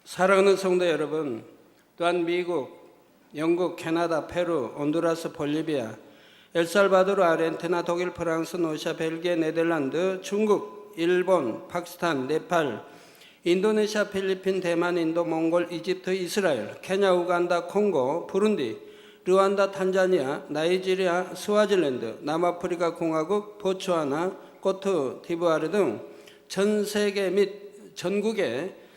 사랑하는 성도 여러분, 또한 미국, 영국, 캐나다, 페루, 온두라스, 볼리비아, 엘살바도르, 아르헨티나, 독일, 프랑스, 러시아, 벨기에, 네덜란드, 중국, 일본, 파키스탄, 네팔, 인도네시아, 필리핀, 대만, 인도, 몽골, 이집트, 이스라엘, 케냐, 우간다, 콩고, 부룬디, 르완다, 탄자니아, 나이지리아, 스와질랜드, 남아프리카 공화국, 보츠와나, 코트 디부아르 등 전 세계 및 전국의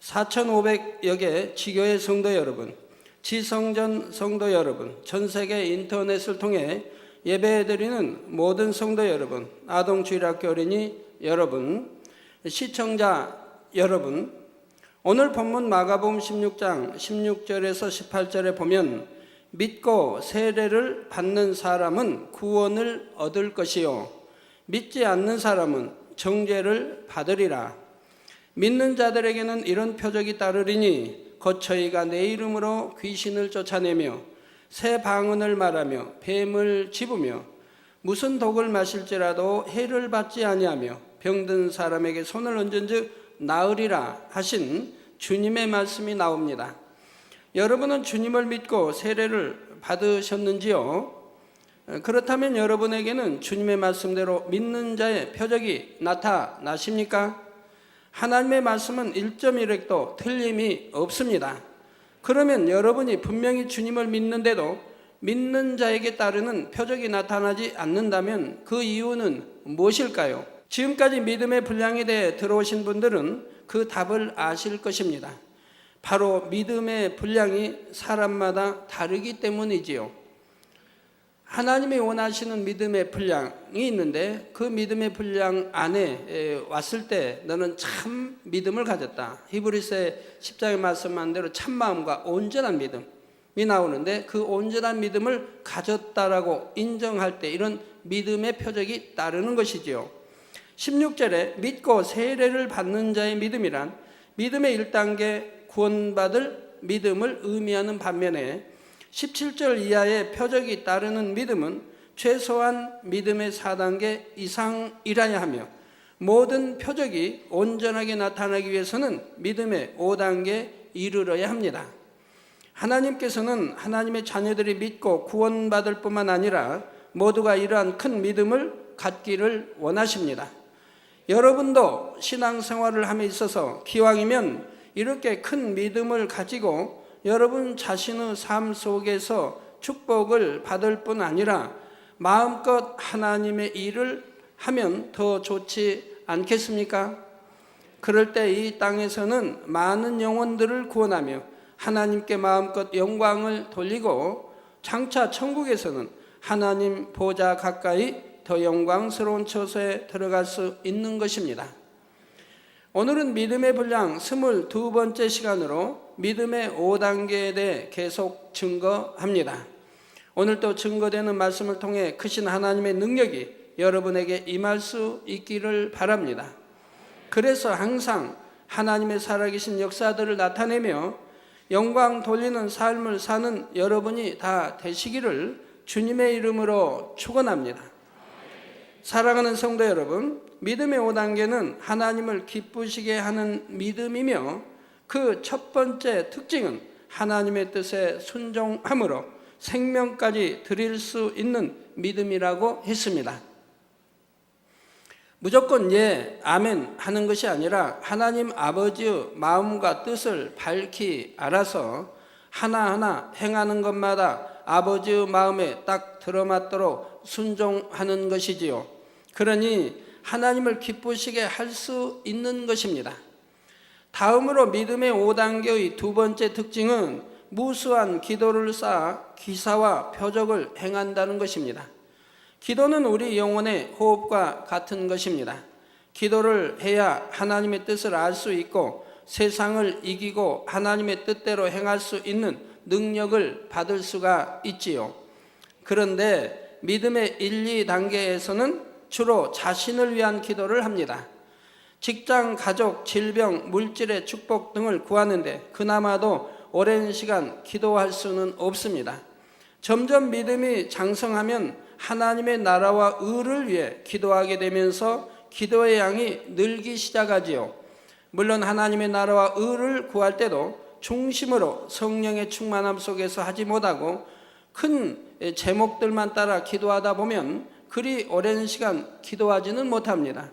4,500여 개 지교회 성도 여러분, 지성전 성도 여러분, 전 세계 인터넷을 통해 예배드리는 모든 성도 여러분, 아동주일학교 어린이 여러분, 시청자 여러분, 오늘 본문 마가복음 16장 16절에서 18절에 보면 믿고 세례를 받는 사람은 구원을 얻을 것이요 믿지 않는 사람은 정죄를 받으리라. 믿는 자들에게는 이런 표적이 따르리니 곧 저희가 내 이름으로 귀신을 쫓아내며 새 방언을 말하며 뱀을 집으며 무슨 독을 마실지라도 해를 받지 아니하며 병든 사람에게 손을 얹은즉 나으리라 하신 주님의 말씀이 나옵니다. 여러분은 주님을 믿고 세례를 받으셨는지요? 그렇다면 여러분에게는 주님의 말씀대로 믿는 자의 표적이 나타나십니까? 하나님의 말씀은 1.1획도 틀림이 없습니다. 그러면 여러분이 분명히 주님을 믿는데도 믿는 자에게 따르는 표적이 나타나지 않는다면 그 이유는 무엇일까요? 지금까지 믿음의 분량에 대해 들어오신 분들은 그 답을 아실 것입니다. 바로 믿음의 분량이 사람마다 다르기 때문이지요. 하나님이 원하시는 믿음의 분량이 있는데 그 믿음의 분량 안에 왔을 때 너는 참 믿음을 가졌다. 히브리서의 10장의 말씀한 대로 참마음과 온전한 믿음이 나오는데 그 온전한 믿음을 가졌다라고 인정할 때 이런 믿음의 표적이 따르는 것이지요. 16절에 믿고 세례를 받는 자의 믿음이란 믿음의 1단계 구원받을 믿음을 의미하는 반면에 17절 이하의 표적이 따르는 믿음은 최소한 믿음의 4단계 이상이라야 하며 모든 표적이 온전하게 나타나기 위해서는 믿음의 5단계에 이르러야 합니다. 하나님께서는 하나님의 자녀들이 믿고 구원받을 뿐만 아니라 모두가 이러한 큰 믿음을 갖기를 원하십니다. 여러분도 신앙생활을 함에 있어서 기왕이면 이렇게 큰 믿음을 가지고 여러분 자신의 삶 속에서 축복을 받을 뿐 아니라 마음껏 하나님의 일을 하면 더 좋지 않겠습니까? 그럴 때 이 땅에서는 많은 영혼들을 구원하며 하나님께 마음껏 영광을 돌리고 장차 천국에서는 하나님 보좌 가까이 더 영광스러운 처소에 들어갈 수 있는 것입니다. 오늘은 믿음의 분량 22번째 시간으로 믿음의 5단계에 대해 계속 증거합니다. 오늘도 증거되는 말씀을 통해 크신 하나님의 능력이 여러분에게 임할 수 있기를 바랍니다. 그래서 항상 하나님의 살아계신 역사들을 나타내며 영광 돌리는 삶을 사는 여러분이 다 되시기를 주님의 이름으로 축원합니다. 사랑하는 성도 여러분, 믿음의 5단계는 하나님을 기쁘시게 하는 믿음이며 그 첫 번째 특징은 하나님의 뜻에 순종함으로 생명까지 드릴 수 있는 믿음이라고 했습니다. 무조건 예, 아멘 하는 것이 아니라 하나님 아버지의 마음과 뜻을 밝히 알아서 하나하나 행하는 것마다 아버지의 마음에 딱 들어맞도록 순종하는 것이지요. 그러니 하나님을 기쁘시게 할 수 있는 것입니다. 다음으로 믿음의 5단계의 두 번째 특징은 무수한 기도를 쌓아 기사와 표적을 행한다는 것입니다. 기도는 우리 영혼의 호흡과 같은 것입니다. 기도를 해야 하나님의 뜻을 알 수 있고 세상을 이기고 하나님의 뜻대로 행할 수 있는 능력을 받을 수가 있지요. 그런데 믿음의 1, 2단계에서는 주로 자신을 위한 기도를 합니다. 직장, 가족, 질병, 물질의 축복 등을 구하는데 그나마도 오랜 시간 기도할 수는 없습니다. 점점 믿음이 장성하면 하나님의 나라와 의를 위해 기도하게 되면서 기도의 양이 늘기 시작하지요. 물론 하나님의 나라와 의를 구할 때도 중심으로 성령의 충만함 속에서 하지 못하고 큰 제목들만 따라 기도하다 보면 그리 오랜 시간 기도하지는 못합니다.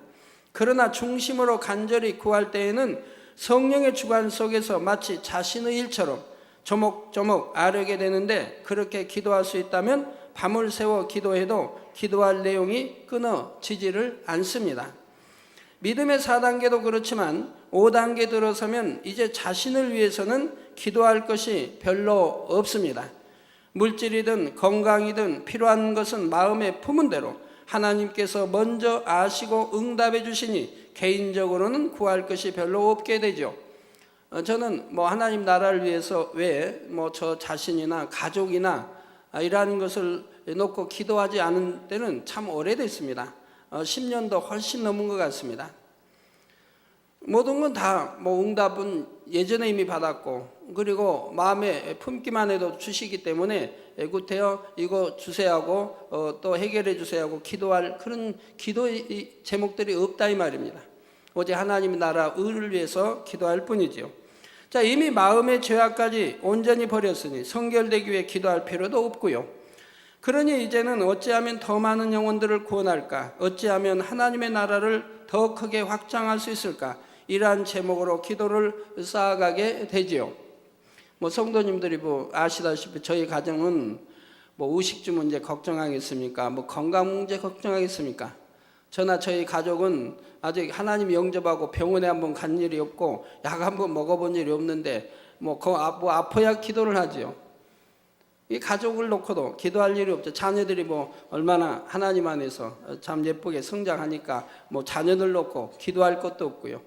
그러나 중심으로 간절히 구할 때에는 성령의 주관 속에서 마치 자신의 일처럼 조목조목 아뢰게 되는데, 그렇게 기도할 수 있다면 밤을 새워 기도해도 기도할 내용이 끊어지지를 않습니다. 믿음의 4단계도 그렇지만 5단계 들어서면 이제 자신을 위해서는 기도할 것이 별로 없습니다. 물질이든 건강이든 필요한 것은 마음에 품은 대로 하나님께서 먼저 아시고 응답해 주시니 개인적으로는 구할 것이 별로 없게 되죠. 저는 하나님 나라를 위해서 왜 저 자신이나 가족이나 이러한 것을 놓고 기도하지 않은 때는 참 오래됐습니다. 10년도 훨씬 넘은 것 같습니다. 모든 건 다 응답은 예전에 이미 받았고, 그리고 마음에 품기만 해도 주시기 때문에 구태여 이거 주세요 하고 또 해결해 주세요 하고 기도할 그런 기도의 제목들이 없다 이 말입니다. 오직 하나님의 나라 의를 위해서 기도할 뿐이지요. 자, 이미 마음의 죄악까지 온전히 버렸으니 성결되기 위해 기도할 필요도 없고요. 그러니 이제는 어찌하면 더 많은 영혼들을 구원할까? 어찌하면 하나님의 나라를 더 크게 확장할 수 있을까? 이러한 제목으로 기도를 쌓아가게 되지요. 성도님들이 아시다시피 저희 가정은 의식주 문제 걱정하겠습니까? 건강 문제 걱정하겠습니까? 저나 저희 가족은 아직 하나님 영접하고 병원에 한번 간 일이 없고 약 한번 먹어본 일이 없는데 아파야 기도를 하지요. 이 가족을 놓고도 기도할 일이 없죠. 자녀들이 얼마나 하나님 안에서 참 예쁘게 성장하니까 자녀들 놓고 기도할 것도 없고요.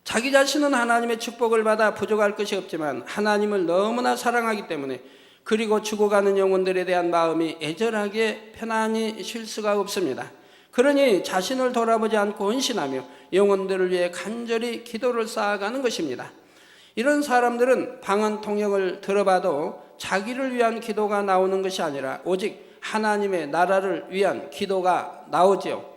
자기 자신은 하나님의 축복을 받아 부족할 것이 없지만 하나님을 너무나 사랑하기 때문에, 그리고 죽어가는 영혼들에 대한 마음이 애절하게 편안히 쉴 수가 없습니다. 그러니 자신을 돌아보지 않고 헌신하며 영혼들을 위해 간절히 기도를 쌓아가는 것입니다. 이런 사람들은 방언 통역을 들어봐도 자기를 위한 기도가 나오는 것이 아니라 오직 하나님의 나라를 위한 기도가 나오지요.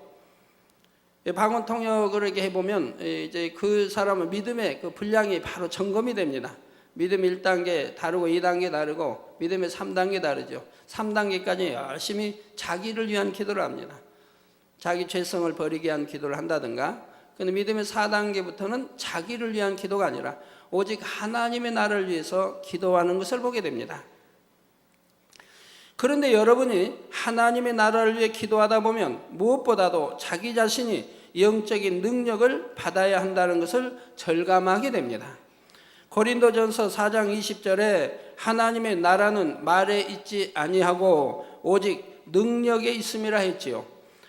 방언 통역을 이렇게 해보면 이제 그 사람은 믿음의 그 분량이 바로 점검이 됩니다. 믿음 1단계 다르고 2단계 다르고 믿음의 3단계 다르죠. 3단계까지 열심히 자기를 위한 기도를 합니다. 자기 죄성을 버리게 위한 기도를 한다든가. 근데 믿음의 4단계부터는 자기를 위한 기도가 아니라 오직 하나님의 나라를 위해서 기도하는 것을 보게 됩니다. 그런데 여러분이 하나님의 나라를 위해 기도하다 보면 무엇보다도 자기 자신이 영적인 능력을 받아야 한다는 것을 절감하게 됩니다. 고린도전서 4장 20절에 하나님의 나라는 말에 있지 아니하고 오직 능력에 있음이라 했지요.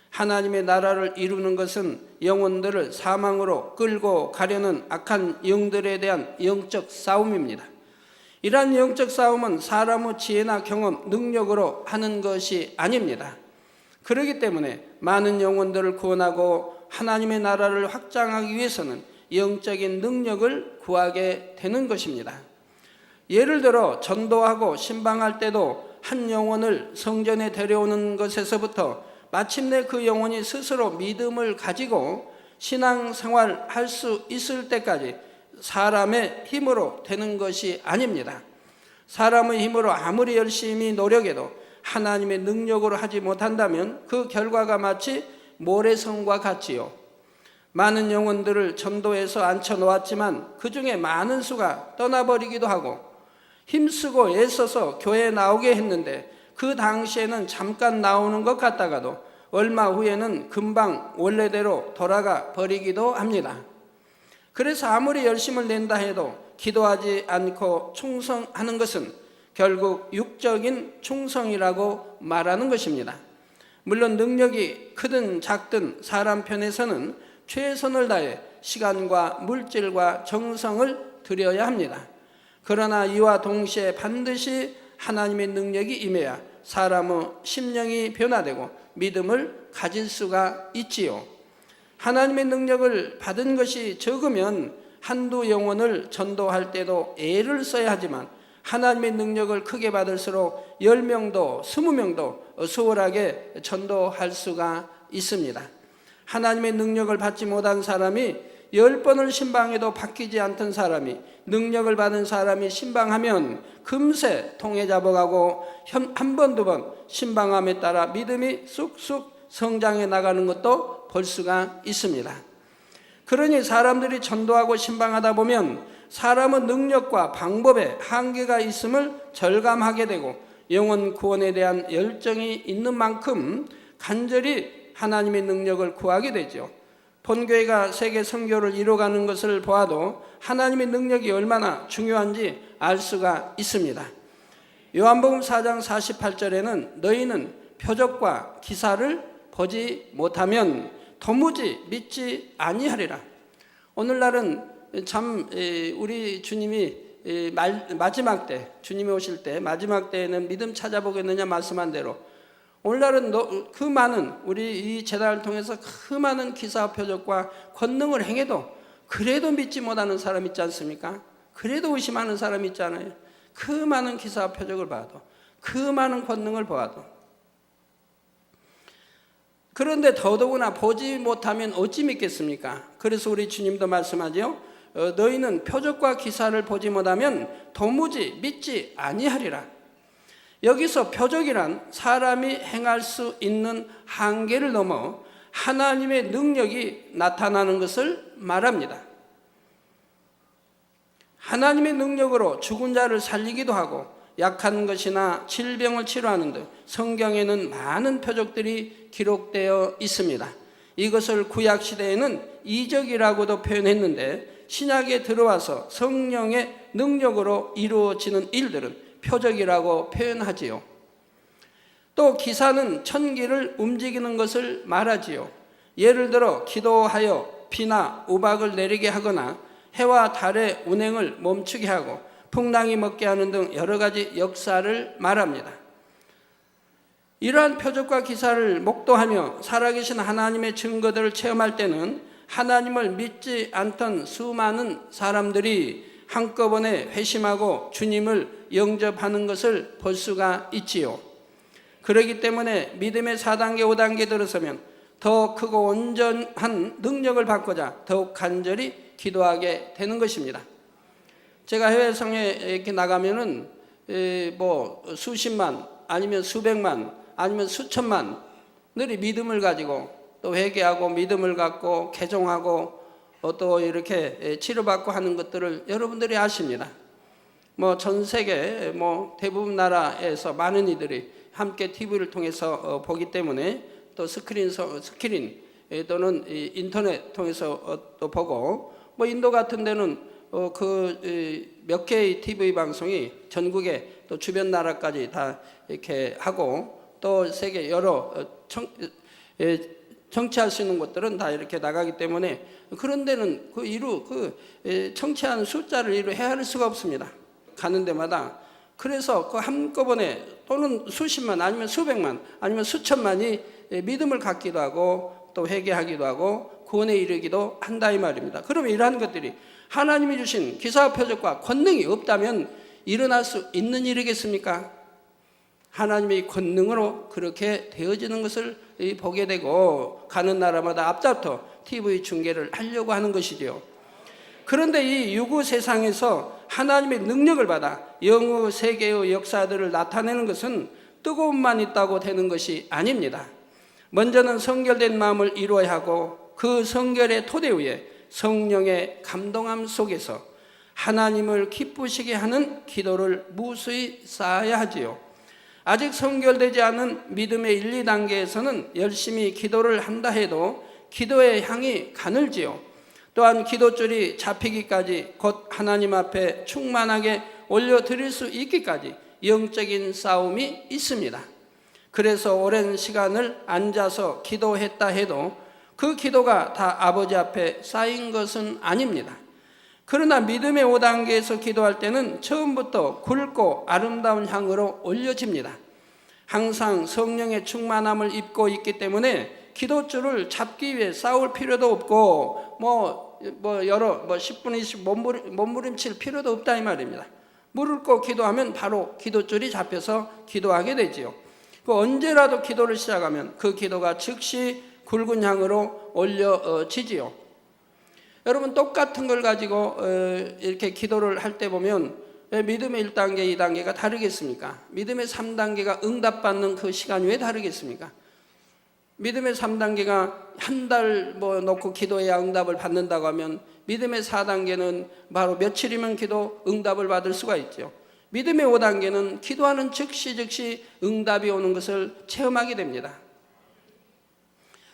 하나님의 나라를 이루는 것은 영혼들을 사망으로 끌고 가려는 악한 영들에 대한 영적 싸움입니다. 이러한 영적 싸움은 사람의 지혜나 경험, 능력으로 하는 것이 아닙니다. 그렇기 때문에 많은 영혼들을 구원하고 하나님의 나라를 확장하기 위해서는 영적인 능력을 구하게 되는 것입니다. 예를 들어 전도하고 신방할 때도 한 영혼을 성전에 데려오는 것에서부터 마침내 그 영혼이 스스로 믿음을 가지고 신앙생활 할 수 있을 때까지 사람의 힘으로 되는 것이 아닙니다. 사람의 힘으로 아무리 열심히 노력해도 하나님의 능력으로 하지 못한다면 그 결과가 마치 모래성과 같지요. 많은 영혼들을 전도해서 앉혀놓았지만 그 중에 많은 수가 떠나버리기도 하고 힘쓰고 애써서 교회에 나오게 했는데 그 당시에는 잠깐 나오는 것 같다가도 얼마 후에는 금방 원래대로 돌아가 버리기도 합니다. 그래서 아무리 열심을 낸다 해도 기도하지 않고 충성하는 것은 결국 육적인 충성이라고 말하는 것입니다. 물론 능력이 크든 작든 사람 편에서는 최선을 다해 시간과 물질과 정성을 들여야 합니다. 그러나 이와 동시에 반드시 하나님의 능력이 임해야 사람의 심령이 변화되고 믿음을 가질 수가 있지요. 하나님의 능력을 받은 것이 적으면 한두 영혼을 전도할 때도 애를 써야 하지만 하나님의 능력을 크게 받을수록 10명도 20명도 수월하게 전도할 수가 있습니다. 하나님의 능력을 받지 못한 사람이 10번을 신방해도 바뀌지 않던 사람이, 능력을 받은 사람이 신방하면 금세 통해 잡아가고 한 번, 두 번 신방함에 따라 믿음이 쑥쑥 성장해 나가는 것도 볼 수가 있습니다. 그러니 사람들이 전도하고 신방하다 보면 사람은 능력과 방법에 한계가 있음을 절감하게 되고 영혼 구원에 대한 열정이 있는 만큼 간절히 하나님의 능력을 구하게 되죠. 본교회가 세계 선교를 이뤄가는 것을 보아도 하나님의 능력이 얼마나 중요한지 알 수가 있습니다. 요한복음 4장 48절에는 너희는 표적과 기사를 보지 못하면 도무지 믿지 아니하리라. 오늘날은 참 우리 주님이 마지막 때, 주님이 오실 때 마지막 때에는 믿음 찾아보겠느냐 말씀한 대로 오늘날은 그 많은 우리 이 제단을 통해서 그 많은 기사 표적과 권능을 행해도 그래도 믿지 못하는 사람 있지 않습니까? 그래도 의심하는 사람 있잖아요. 그 많은 기사 표적을 봐도, 그 많은 권능을 보아도. 그런데 더더구나 보지 못하면 어찌 믿겠습니까? 그래서 우리 주님도 말씀하죠. 너희는 표적과 기사를 보지 못하면 도무지 믿지 아니하리라. 여기서 표적이란 사람이 행할 수 있는 한계를 넘어 하나님의 능력이 나타나는 것을 말합니다. 하나님의 능력으로 죽은 자를 살리기도 하고 약한 것이나 질병을 치료하는 등 성경에는 많은 표적들이 기록되어 있습니다. 이것을 구약시대에는 이적이라고도 표현했는데 신약에 들어와서 성령의 능력으로 이루어지는 일들은 표적이라고 표현하지요. 또 기사는 천기를 움직이는 것을 말하지요. 예를 들어 기도하여 비나 우박을 내리게 하거나 해와 달의 운행을 멈추게 하고 풍랑이 먹게 하는 등 여러 가지 역사를 말합니다. 이러한 표적과 기사를 목도하며 살아계신 하나님의 증거들을 체험할 때는 하나님을 믿지 않던 수많은 사람들이 한꺼번에 회심하고 주님을 영접하는 것을 볼 수가 있지요. 그렇기 때문에 믿음의 4단계, 5단계 들어서면 더 크고 온전한 능력을 받고자 더욱 간절히 기도하게 되는 것입니다. 제가 해외성에 이렇게 나가면은 뭐 수십만 아니면 수백만 아니면 수천만들이 믿음을 가지고 또 회개하고 믿음을 갖고 개종하고 또 이렇게 치료받고 하는 것들을 여러분들이 아십니다. 뭐 전 세계 뭐 대부분 나라에서 많은 이들이 함께 TV를 통해서 보기 때문에 또 스크린 또는 인터넷 통해서 또 보고 뭐 인도 같은 데는 그 몇 개의 TV 방송이 전국에 또 주변 나라까지 다 이렇게 하고 또 세계 여러 청취할 수 있는 것들은 다 이렇게 나가기 때문에 그런 데는 청취하는 숫자를 헤아릴 수가 없습니다. 가는 데마다. 그래서 그 한꺼번에 또는 수십만 아니면 수백만 아니면 수천만이 믿음을 갖기도 하고 또 회개하기도 하고 구원에 이르기도 한다 이 말입니다. 그러면 이러한 것들이 하나님이 주신 기사와 표적과 권능이 없다면 일어날 수 있는 일이겠습니까? 하나님의 권능으로 그렇게 되어지는 것을 보게 되고 가는 나라마다 앞다퉈 TV 중계를 하려고 하는 것이죠. 그런데 이 유구 세상에서 하나님의 능력을 받아 영의 세계의 역사들을 나타내는 것은 뜨거움만 있다고 되는 것이 아닙니다. 먼저는 성결된 마음을 이루어야 하고 그 성결의 토대 위에 성령의 감동함 속에서 하나님을 기쁘시게 하는 기도를 무수히 쌓아야 하지요. 아직 성결되지 않은 믿음의 1, 2단계에서는 열심히 기도를 한다 해도 기도의 향이 가늘지요. 또한 기도줄이 잡히기까지 곧 하나님 앞에 충만하게 올려드릴 수 있기까지 영적인 싸움이 있습니다. 그래서 오랜 시간을 앉아서 기도했다 해도 그 기도가 다 아버지 앞에 쌓인 것은 아닙니다. 그러나 믿음의 5단계에서 기도할 때는 처음부터 굵고 아름다운 향으로 올려집니다. 항상 성령의 충만함을 입고 있기 때문에 기도줄을 잡기 위해 싸울 필요도 없고 10분 20분 몸부림칠 필요도 없다 이 말입니다. 무릎 꿇고 기도하면 바로 기도줄이 잡혀서 기도하게 되지요. 언제라도 기도를 시작하면 그 기도가 즉시 굵은 향으로 올려지지요. 여러분 똑같은 걸 가지고 이렇게 기도를 할 때 보면 왜 믿음의 1단계, 2단계가 다르겠습니까? 믿음의 3단계가 응답받는 그 시간이 왜 다르겠습니까? 믿음의 3단계가 한 달 놓고 기도해야 응답을 받는다고 하면 믿음의 4단계는 바로 며칠이면 기도 응답을 받을 수가 있죠. 믿음의 5단계는 기도하는 즉시 응답이 오는 것을 체험하게 됩니다.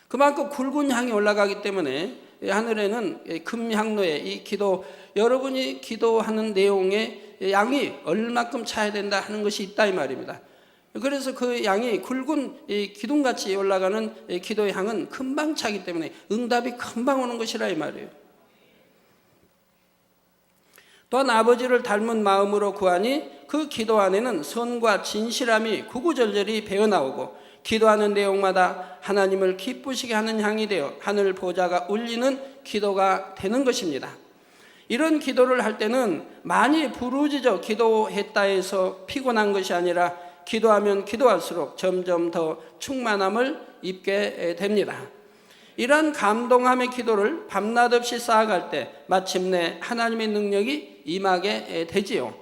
그만큼 굵은 향이 올라가기 때문에 하늘에는 금향로에 이 기도, 여러분이 기도하는 내용의 양이 얼마큼 차야 된다 하는 것이 있다 이 말입니다. 그래서 그 양이 굵은 기둥같이 올라가는 기도의 향은 금방 차기 때문에 응답이 금방 오는 것이라 이 말이에요. 또한 아버지를 닮은 마음으로 구하니 그 기도 안에는 선과 진실함이 구구절절히 배어나오고 기도하는 내용마다 하나님을 기쁘시게 하는 향이 되어 하늘 보좌가 울리는 기도가 되는 것입니다. 이런 기도를 할 때는 많이 부르짖어 기도했다 해서 피곤한 것이 아니라 기도하면 기도할수록 점점 더 충만함을 입게 됩니다. 이러한 감동함의 기도를 밤낮 없이 쌓아갈 때 마침내 하나님의 능력이 임하게 되지요.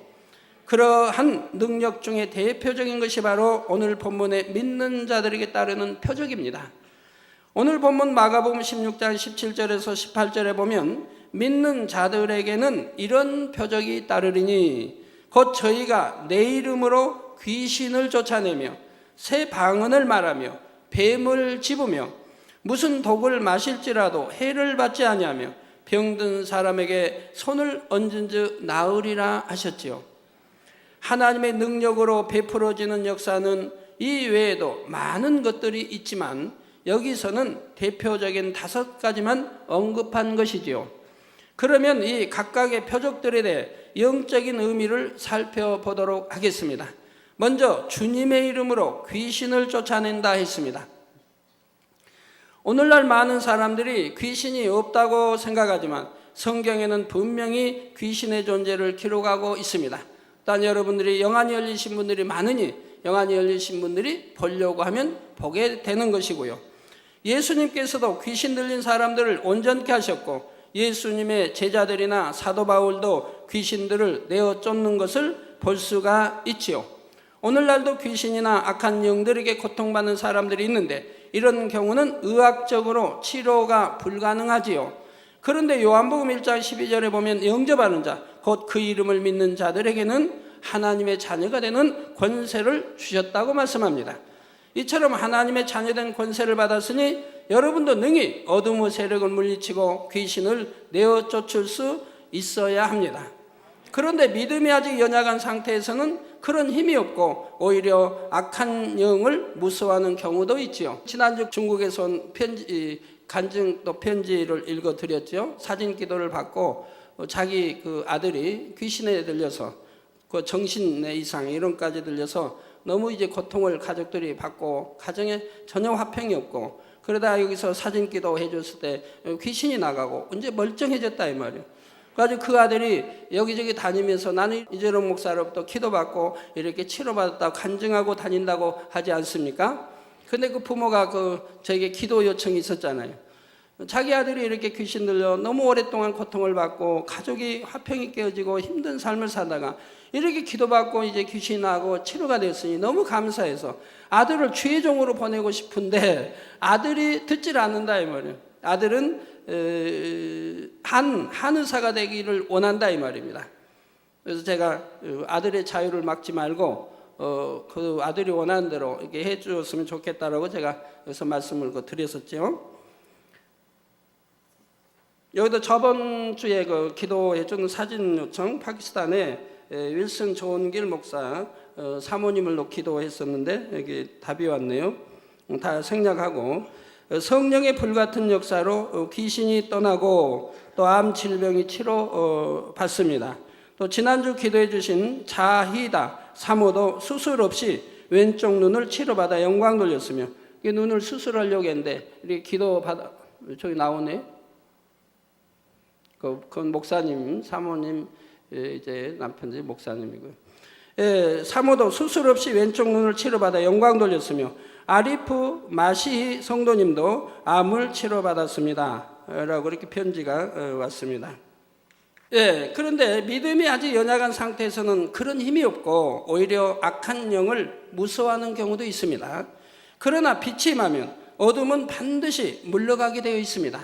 그러한 능력 중에 대표적인 것이 바로 오늘 본문의 믿는 자들에게 따르는 표적입니다. 오늘 본문 마가복음 16장 17절에서 18절에 보면 믿는 자들에게는 이런 표적이 따르리니 곧 저희가 내 이름으로 귀신을 쫓아내며 새 방언을 말하며 뱀을 집으며 무슨 독을 마실지라도 해를 받지 아니하며 병든 사람에게 손을 얹은즉 나으리라 하셨지요. 하나님의 능력으로 베풀어지는 역사는 이 외에도 많은 것들이 있지만 여기서는 대표적인 5가지만 언급한 것이지요. 그러면 이 각각의 표적들에 대해 영적인 의미를 살펴보도록 하겠습니다. 먼저 주님의 이름으로 귀신을 쫓아낸다 했습니다. 오늘날 많은 사람들이 귀신이 없다고 생각하지만 성경에는 분명히 귀신의 존재를 기록하고 있습니다. 일단 여러분들이 영안이 열리신 분들이 많으니 영안이 열리신 분들이 보려고 하면 보게 되는 것이고요. 예수님께서도 귀신 들린 사람들을 온전케 하셨고 예수님의 제자들이나 사도 바울도 귀신들을 내어 쫓는 것을 볼 수가 있지요. 오늘날도 귀신이나 악한 영들에게 고통받는 사람들이 있는데 이런 경우는 의학적으로 치료가 불가능하지요. 그런데 요한복음 1장 12절에 보면 영접하는 자, 곧 그 이름을 믿는 자들에게는 하나님의 자녀가 되는 권세를 주셨다고 말씀합니다. 이처럼 하나님의 자녀된 권세를 받았으니 여러분도 능히 어둠의 세력을 물리치고 귀신을 내어 쫓을 수 있어야 합니다. 그런데 믿음이 아직 연약한 상태에서는 그런 힘이 없고 오히려 악한 영을 무서워하는 경우도 있지요. 지난주 중국에서 온 간증도 편지를 읽어드렸죠. 사진 기도를 받고 자기 그 아들이 귀신에 들려서 그 정신의 이상 이런까지 들려서 너무 이제 고통을 가족들이 받고 가정에 전혀 화평이 없고 그러다 여기서 사진 기도 해줬을 때 귀신이 나가고 이제 멀쩡해졌다 이 말이에요. 그래서 그 아들이 여기저기 다니면서 나는 이재롱 목사로부터 기도받고 이렇게 치료받았다고 간증하고 다닌다고 하지 않습니까? 근데 그 부모가 저에게 기도 요청이 있었잖아요. 자기 아들이 이렇게 귀신 들려 너무 오랫동안 고통을 받고 가족이 화평이 깨어지고 힘든 삶을 살다가 이렇게 기도받고 이제 귀신이 나고 치료가 됐으니 너무 감사해서 아들을 주의종으로 보내고 싶은데 아들이 듣질 않는다 이 말이에요. 아들은 한 의사가 되기를 원한다 이 말입니다. 그래서 제가 아들의 자유를 막지 말고 그 아들이 원하는 대로 이렇게 해주었으면 좋겠다라고 제가 여기서 말씀을 드렸었죠. 여기도 저번 주에 기도해주는 사진 요청 파키스탄에 윌슨 조은길 목사 사모님을 기도했었는데 여기 답이 왔네요. 다 생략하고 성령의 불같은 역사로 귀신이 떠나고 또 암 질병이 치료받습니다. 또 지난주 기도해 주신 자희다 사모도 수술 없이 왼쪽 눈을 치료받아 영광 돌렸으며 눈을 수술하려고 했는데 이렇게 기도받아 저기 나오네. 그건 목사님 사모님 이제 남편이 목사님이고요. 사모도 수술 없이 왼쪽 눈을 치료받아 영광 돌렸으며 아리프 마시히 성도님도 암을 치료받았습니다. 라고 이렇게 편지가 왔습니다. 그런데 믿음이 아직 연약한 상태에서는 그런 힘이 없고 오히려 악한 영을 무서워하는 경우도 있습니다. 그러나 빛이 임하면 어둠은 반드시 물러가게 되어 있습니다.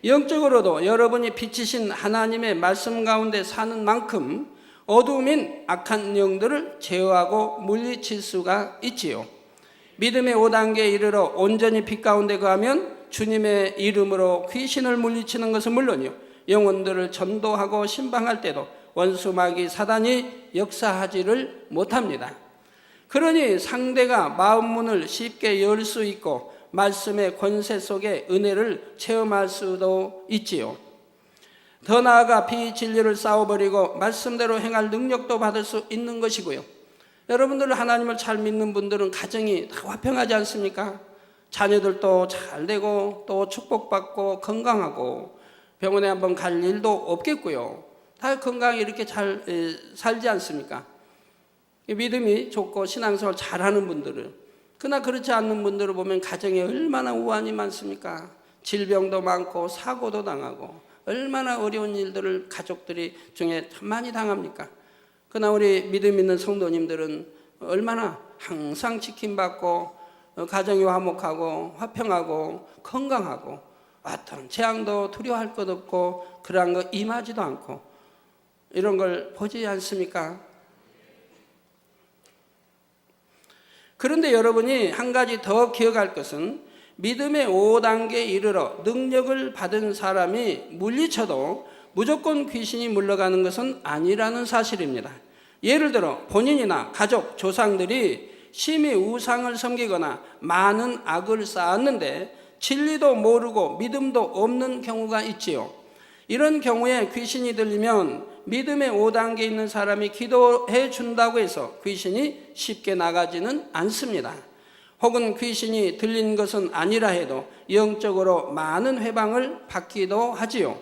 영적으로도 여러분이 빛이신 하나님의 말씀 가운데 사는 만큼 어두움인 악한 영들을 제어하고 물리칠 수가 있지요. 믿음의 5단계에 이르러 온전히 빛 가운데 거하면 주님의 이름으로 귀신을 물리치는 것은 물론이요, 영혼들을 전도하고 신방할 때도 원수 마귀 사단이 역사하지를 못합니다. 그러니 상대가 마음 문을 쉽게 열 수 있고 말씀의 권세 속에 은혜를 체험할 수도 있지요. 더 나아가 비진리를 싸워버리고 말씀대로 행할 능력도 받을 수 있는 것이고요. 여러분들 하나님을 잘 믿는 분들은 가정이 다 화평하지 않습니까? 자녀들도 잘 되고 또 축복받고 건강하고 병원에 한번 갈 일도 없겠고요. 다 건강히 이렇게 잘 살지 않습니까? 믿음이 좋고 신앙생활 잘하는 분들은, 그러나 그렇지 않는 분들을 보면 가정에 얼마나 우환이 많습니까? 질병도 많고 사고도 당하고 얼마나 어려운 일들을 가족들이 중에 참 많이 당합니까? 그러나 우리 믿음 있는 성도님들은 얼마나 항상 지킴받고 가정이 화목하고 화평하고 건강하고 어떤 재앙도 두려워할 것 없고 그러한 거 임하지도 않고 이런 걸 보지 않습니까? 그런데 여러분이 한 가지 더 기억할 것은 믿음의 5단계에 이르러 능력을 받은 사람이 물리쳐도 무조건 귀신이 물러가는 것은 아니라는 사실입니다. 예를 들어 본인이나 가족, 조상들이 심히 우상을 섬기거나 많은 악을 쌓았는데 진리도 모르고 믿음도 없는 경우가 있지요. 이런 경우에 귀신이 들리면 믿음의 5단계에 있는 사람이 기도해 준다고 해서 귀신이 쉽게 나가지는 않습니다. 혹은 귀신이 들린 것은 아니라 해도 영적으로 많은 회방을 받기도 하지요.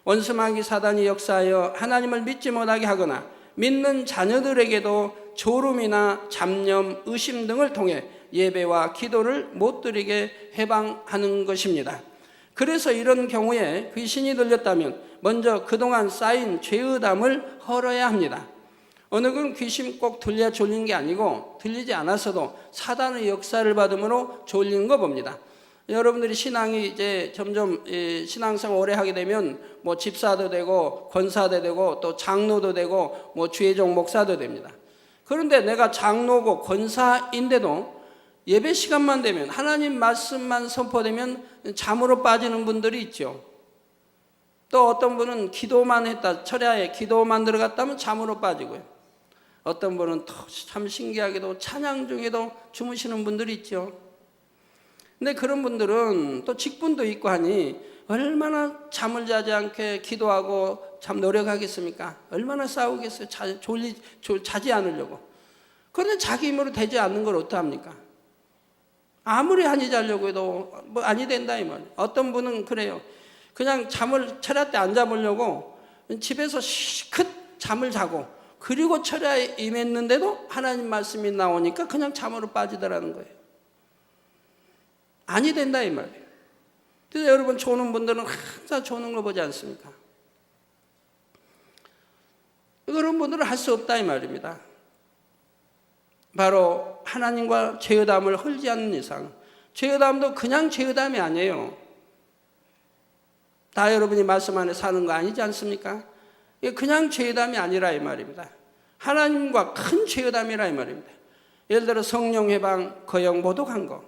원수마귀 사단이 역사하여 하나님을 믿지 못하게 하거나 믿는 자녀들에게도 졸음이나 잡념, 의심 등을 통해 예배와 기도를 못 드리게 해방하는 것입니다. 그래서 이런 경우에 귀신이 들렸다면 먼저 그동안 쌓인 죄의담을 헐어야 합니다. 어느 건 귀신 꼭 들려 졸린 게 아니고 들리지 않았어도 사단의 역사를 받음으로 졸리는 거 봅니다. 여러분들이 신앙이 이제 점점 신앙생활 오래 하게 되면 뭐 집사도 되고 권사도 되고 또 장로도 되고 뭐 주의종 목사도 됩니다. 그런데 내가 장로고 권사인데도 예배 시간만 되면 하나님 말씀만 선포되면 잠으로 빠지는 분들이 있죠. 또 어떤 분은 기도만 했다, 철야에 기도만 들어갔다면 잠으로 빠지고요. 어떤 분은 참 신기하게도 찬양 중에도 주무시는 분들이 있죠. 근데 그런 분들은 또 직분도 있고 하니 얼마나 잠을 자지 않게 기도하고 참 노력하겠습니까? 얼마나 싸우겠어요? 자지 않으려고. 그런데 자기 힘으로 되지 않는 걸 어떡합니까? 아무리 한이 자려고 해도 뭐 아니 된다 이 말이에요. 어떤 분은 그래요. 그냥 잠을 철야 때 안 잡으려고 집에서 시컷 잠을 자고 그리고 철야에 임했는데도 하나님 말씀이 나오니까 그냥 잠으로 빠지더라는 거예요. 아니 된다 이 말이에요. 그래서 여러분 조는 분들은 항상 조는 거 보지 않습니까? 그런 분들은 할 수 없다 이 말입니다. 바로 하나님과 죄의담을 헐지 않는 이상, 죄의담도 그냥 죄의담이 아니에요. 다 여러분이 말씀 안에 사는 거 아니지 않습니까? 그냥 죄의담이 아니라 이 말입니다. 하나님과 큰 죄의담이라 이 말입니다. 예를 들어 성령 해방, 거역 모독한 거,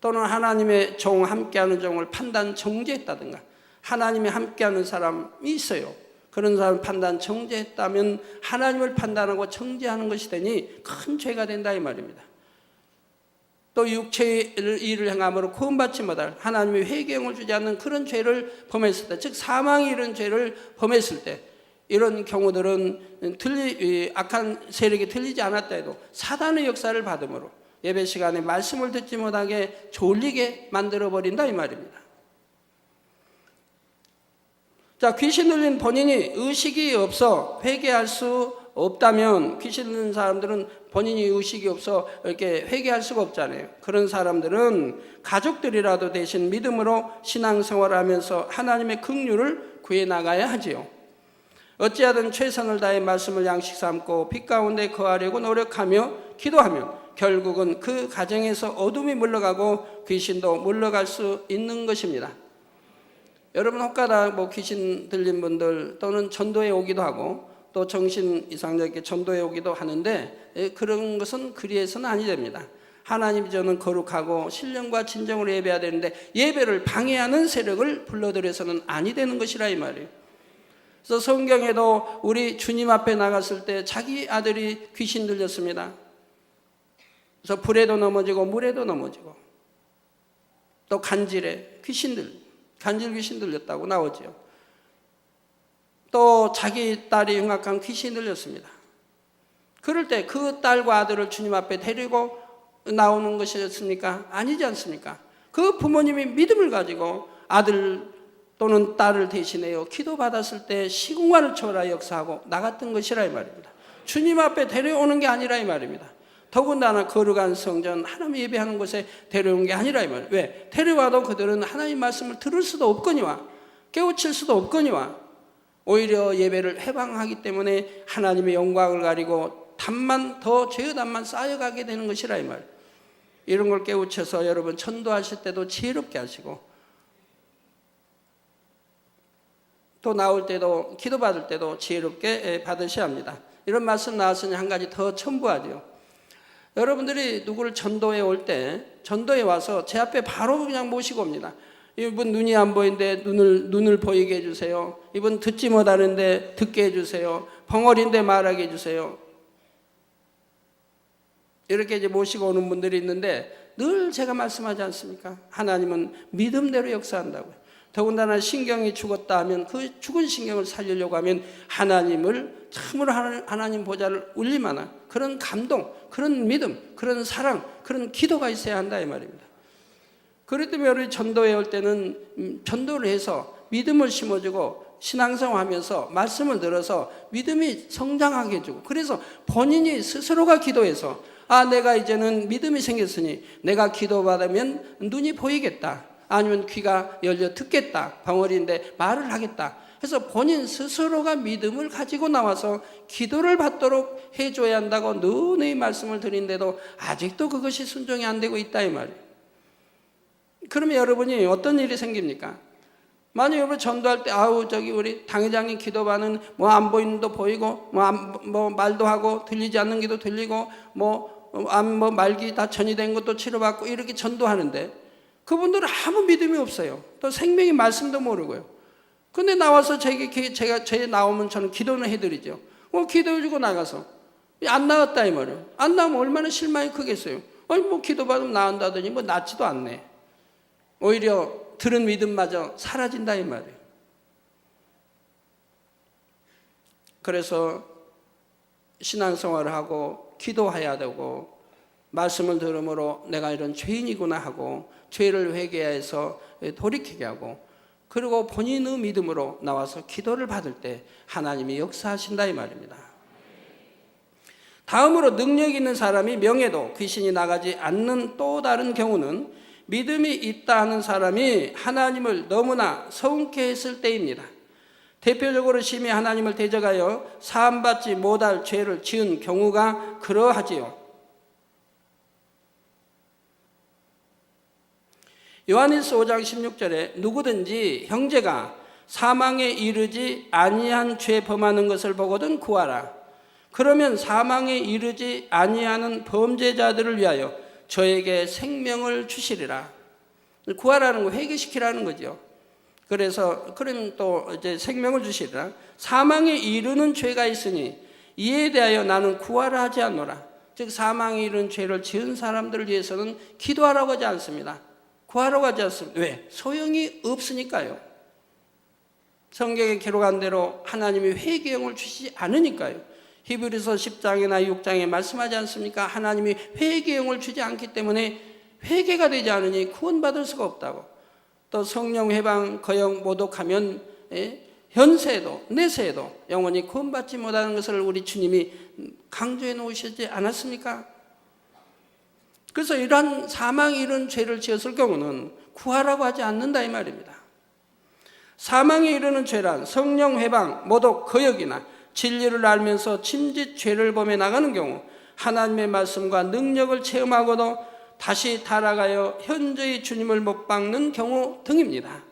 또는 하나님의 종, 함께하는 종을 판단 정죄했다든가, 하나님이 함께하는 사람이 있어요. 그런 사람 판단 정죄했다면 하나님을 판단하고 정죄하는 것이 되니 큰 죄가 된다 이 말입니다. 또 육체의 일을 행함으로 구원받지 못할 하나님의 회개형을 주지 않는 그런 죄를 범했을 때, 즉 사망이 이런 죄를 범했을 때, 이런 경우들은 악한 세력이 들리지 않았다 해도 사단의 역사를 받음으로 예배 시간에 말씀을 듣지 못하게 졸리게 만들어버린다 이 말입니다. 자, 귀신 들린 본인이 의식이 없어 회개할 수 없다면 귀신 들린 사람들은 본인이 의식이 없어 이렇게 회개할 수가 없잖아요. 그런 사람들은 가족들이라도 대신 믿음으로 신앙생활을 하면서 하나님의 긍휼을 구해나가야 하지요. 어찌하든 최선을 다해 말씀을 양식 삼고 빛 가운데 거하려고 노력하며 기도하면 결국은 그 가정에서 어둠이 물러가고 귀신도 물러갈 수 있는 것입니다. 여러분 혹가다 귀신 들린 분들 또는 전도에 오기도 하고 또 정신 이상자에게 전도해 오기도 하는데 그런 것은 그리해서는 아니 됩니다. 하나님이 저는 거룩하고 신령과 진정으로 예배해야 되는데 예배를 방해하는 세력을 불러들여서는 아니 되는 것이라 이 말이에요. 그래서 성경에도 우리 주님 앞에 나갔을 때 자기 아들이 귀신 들렸습니다. 그래서 불에도 넘어지고 물에도 넘어지고 또 간질 귀신 들렸다고 나오죠. 또 자기 딸이 흉악한 귀신이 들렸습니다. 그럴 때 그 딸과 아들을 주님 앞에 데리고 나오는 것이었습니까? 아니지 않습니까? 그 부모님이 믿음을 가지고 아들 또는 딸을 대신해요 기도받았을 때 시공간을 초월하여 역사하고 나갔던 것이라 이 말입니다. 주님 앞에 데려오는 게 아니라 이 말입니다. 더군다나 거룩한 성전 하나님 예배하는 곳에 데려온 게 아니라 이 말이에요. 왜? 데려와도 그들은 하나님 말씀을 들을 수도 없거니와 깨우칠 수도 없거니와 오히려 예배를 해방하기 때문에 하나님의 영광을 가리고 죄의 담만 쌓여가게 되는 것이라 이 말이에요. 이런 걸 깨우쳐서 여러분 전도하실 때도 지혜롭게 하시고 또 나올 때도 기도받을 때도 지혜롭게 받으셔야 합니다. 이런 말씀 나왔으니 한 가지 더 첨부하죠. 여러분들이 누구를 전도해 올 때 전도해 와서 제 앞에 바로 그냥 모시고 옵니다. 이분 눈이 안 보이는데 눈을 보이게 해주세요. 이분 듣지 못하는데 듣게 해주세요. 벙어리인데 말하게 해주세요. 이렇게 이제 모시고 오는 분들이 있는데 늘 제가 말씀하지 않습니까? 하나님은 믿음대로 역사한다고요. 더군다나 신경이 죽었다 하면 그 죽은 신경을 살리려고 하면 하나님을 참으로 하나님 보좌를 울릴만한 그런 감동, 그런 믿음, 그런 사랑, 그런 기도가 있어야 한다 이 말입니다. 그렇기 때문에 우리 전도해 올 때는 전도를 해서 믿음을 심어주고 신앙생활하면서 말씀을 들어서 믿음이 성장하게 해주고 그래서 본인이 스스로가 기도해서 내가 이제는 믿음이 생겼으니 내가 기도받으면 눈이 보이겠다. 아니면 귀가 열려 듣겠다. 벙어리인데 말을 하겠다. 그래서 본인 스스로가 믿음을 가지고 나와서 기도를 받도록 해줘야 한다고 누누이 말씀을 드린데도 아직도 그것이 순종이 안 되고 있다 이 말이에요. 그러면 여러분이 어떤 일이 생깁니까? 만약 여러분 전도할 때 우리 당회장님 기도반은 안 보이는 도 보이고 말도 하고 들리지 않는 게도 들리고 말기 다 전이된 것도 치료받고 이렇게 전도하는데 그분들은 아무 믿음이 없어요. 또 생명의 말씀도 모르고요. 근데 나와서 제가 나오면 저는 기도는 해드리죠. 기도해주고 나가서 안 나왔다 이 말이에요. 안 나오면 얼마나 실망이 크겠어요. 기도받으면 나온다더니 낫지도 않네. 오히려 들은 믿음마저 사라진다 이 말이에요. 그래서 신앙생활을 하고 기도해야 되고 말씀을 들음으로 내가 이런 죄인이구나 하고 죄를 회개해서 돌이키게 하고 그리고 본인의 믿음으로 나와서 기도를 받을 때 하나님이 역사하신다 이 말입니다. 다음으로 능력 있는 사람이 명예도 귀신이 나가지 않는 또 다른 경우는 믿음이 있다 하는 사람이 하나님을 너무나 서운케 했을 때입니다. 대표적으로 심히 하나님을 대적하여 사함받지 못할 죄를 지은 경우가 그러하지요. 요한일서 5장 16절에 누구든지 형제가 사망에 이르지 아니한 죄 범하는 것을 보거든 구하라. 그러면 사망에 이르지 아니하는 범죄자들을 위하여 저에게 생명을 주시리라. 구하라는 거 회개시키라는 거죠. 그럼 또 이제 생명을 주시리라. 사망에 이르는 죄가 있으니 이에 대하여 나는 구하라 하지 않노라. 즉 사망에 이르는 죄를 지은 사람들을 위해서는 기도하라고 하지 않습니다. 구하라고 하지 않습니다. 왜? 소용이 없으니까요. 성경에 기록한 대로 하나님이 회개형을 주시지 않으니까요. 히브리서 10장이나 6장에 말씀하지 않습니까? 하나님이 회개형을 주지 않기 때문에 회개가 되지 않으니 구원받을 수가 없다고. 또 성령 해방 거역 모독하면 현세에도 내세에도 영원히 구원받지 못하는 것을 우리 주님이 강조해 놓으시지 않았습니까? 그래서 이러한 사망이 이런 죄를 지었을 경우는 구하라고 하지 않는다 이 말입니다. 사망에 이르는 죄란 성령 회방, 모독, 거역이나 진리를 알면서 짐짓 죄를 범해 나가는 경우 하나님의 말씀과 능력을 체험하고도 다시 달아가여 현저히 주님을 못 박는 경우 등입니다.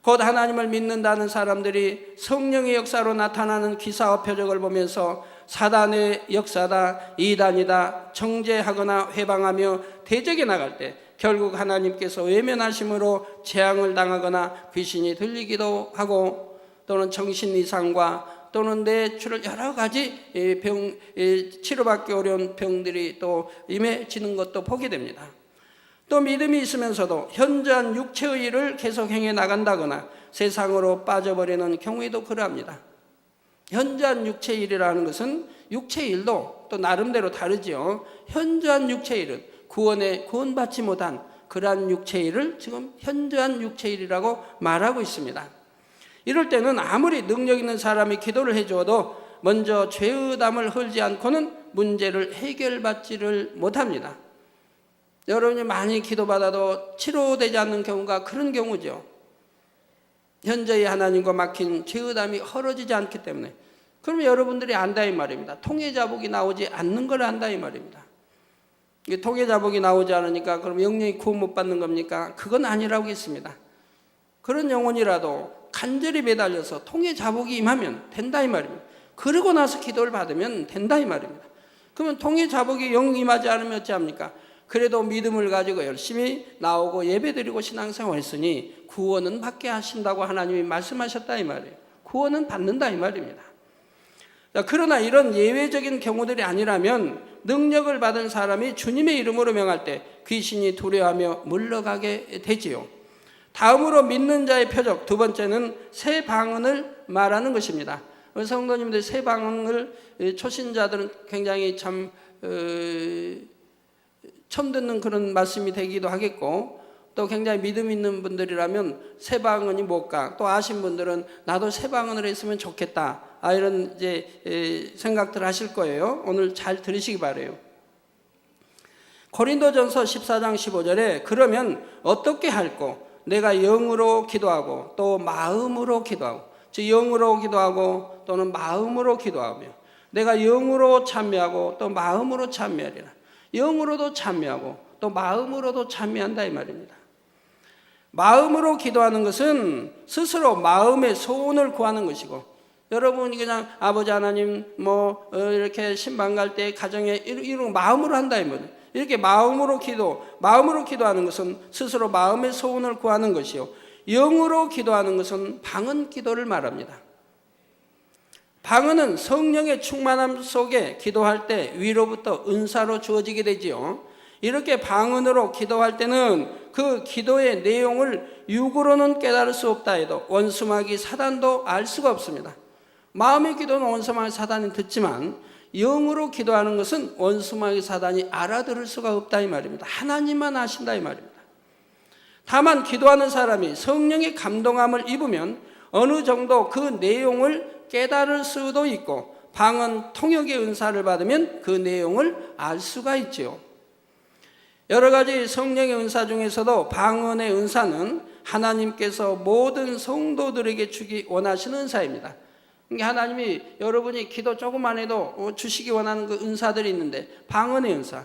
곧 하나님을 믿는다는 사람들이 성령의 역사로 나타나는 기사와 표적을 보면서 사단의 역사다, 이단이다 정죄하거나 회방하며 대적해 나갈 때 결국 하나님께서 외면하심으로 재앙을 당하거나 귀신이 들리기도 하고 또는 정신 이상과 또는 뇌출혈 여러 가지 치료받기 어려운 병들이 또 임해지는 것도 보게 됩니다. 또 믿음이 있으면서도 현저한 육체의 일을 계속 행해 나간다거나 세상으로 빠져버리는 경우에도 그러합니다. 현저한 육체의 일이라는 것은 육체의 일도 또 나름대로 다르지요. 현저한 육체의 일은 구원받지 못한 그러한 육체의 일을 지금 현저한 육체의 일이라고 말하고 있습니다. 이럴 때는 아무리 능력 있는 사람이 기도를 해줘도 먼저 죄의 담을 헐지 않고는 문제를 해결받지를 못합니다. 여러분이 많이 기도받아도 치료되지 않는 경우가 그런 경우죠. 현저히 하나님과 막힌 죄의 담이 헐어지지 않기 때문에. 그러면 여러분들이 안다 이 말입니다. 통해자복이 나오지 않는 걸 안다 이 말입니다. 통해자복이 나오지 않으니까 그럼 영영이 구원 못 받는 겁니까? 그건 아니라고 했습니다. 그런 영혼이라도 간절히 매달려서 통해자복이 임하면 된다 이 말입니다. 그러고 나서 기도를 받으면 된다 이 말입니다. 그러면 통해자복이 영 임하지 않으면 어찌합니까? 그래도 믿음을 가지고 열심히 나오고 예배드리고 신앙생활 했으니 구원은 받게 하신다고 하나님이 말씀하셨다 이 말이에요. 구원은 받는다 이 말입니다. 그러나 이런 예외적인 경우들이 아니라면 능력을 받은 사람이 주님의 이름으로 명할 때 귀신이 두려워하며 물러가게 되지요. 다음으로 믿는 자의 표적, 두 번째는 새 방언을 말하는 것입니다. 성도님들 새 방언을 초신자들은 굉장히 참 처음 듣는 그런 말씀이 되기도 하겠고 또 굉장히 믿음 있는 분들이라면 새 방언이 뭘까? 또 아신 분들은 나도 새 방언을 했으면 좋겠다. 이런 이제 생각들 하실 거예요. 오늘 잘 들으시기 바라요. 고린도전서 14장 15절에 그러면 어떻게 할꼬? 내가 영으로 기도하고 또 마음으로 기도하고 즉 영으로 기도하고 또는 마음으로 기도하며 내가 영으로 찬미하고 또 마음으로 찬미하리라. 영으로도 찬미하고 또 마음으로도 찬미한다 이 말입니다. 마음으로 기도하는 것은 스스로 마음의 소원을 구하는 것이고 여러분이 그냥 아버지 하나님 이렇게 신방 갈 때 가정에 이런 마음으로 한다 이 말이에요. 이렇게 마음으로 기도하는 것은 스스로 마음의 소원을 구하는 것이요. 영으로 기도하는 것은 방언 기도를 말합니다. 방언은 성령의 충만함 속에 기도할 때 위로부터 은사로 주어지게 되지요. 이렇게 방언으로 기도할 때는 그 기도의 내용을 육으로는 깨달을 수 없다 해도 원수마귀 사단도 알 수가 없습니다. 마음의 기도는 원수마귀 사단이 듣지만 영으로 기도하는 것은 원수마귀 사단이 알아들을 수가 없다 이 말입니다. 하나님만 아신다 이 말입니다. 다만 기도하는 사람이 성령의 감동함을 입으면 어느 정도 그 내용을 깨달을 수도 있고 방언 통역의 은사를 받으면 그 내용을 알 수가 있지요. 여러 가지 성령의 은사 중에서도 방언의 은사는 하나님께서 모든 성도들에게 주기 원하시는 은사입니다. 하나님이 여러분이 기도 조금만 해도 주시기 원하는 그 은사들이 있는데 방언의 은사,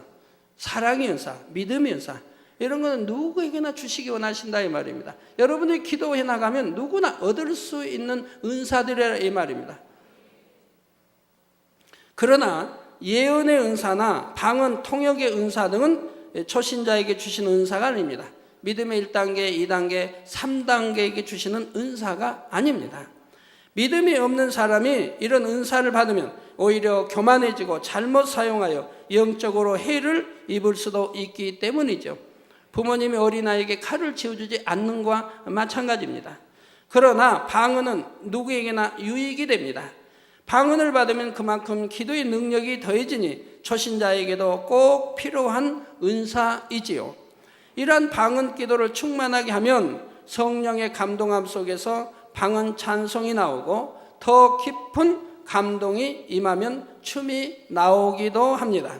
사랑의 은사, 믿음의 은사 이런 거는 누구에게나 주시기 원하신다 이 말입니다. 여러분이 기도해 나가면 누구나 얻을 수 있는 은사들이라 이 말입니다. 그러나 예언의 은사나 방언 통역의 은사 등은 초신자에게 주시는 은사가 아닙니다. 믿음의 1단계, 2단계, 3단계에게 주시는 은사가 아닙니다. 믿음이 없는 사람이 이런 은사를 받으면 오히려 교만해지고 잘못 사용하여 영적으로 해를 입을 수도 있기 때문이죠. 부모님이 어린아이에게 칼을 쥐어주지 않는 것과 마찬가지입니다. 그러나 방언은 누구에게나 유익이 됩니다. 방언을 받으면 그만큼 기도의 능력이 더해지니 초신자에게도 꼭 필요한 은사이지요. 이러한 방언 기도를 충만하게 하면 성령의 감동함 속에서 방언 찬송이 나오고 더 깊은 감동이 임하면 춤이 나오기도 합니다.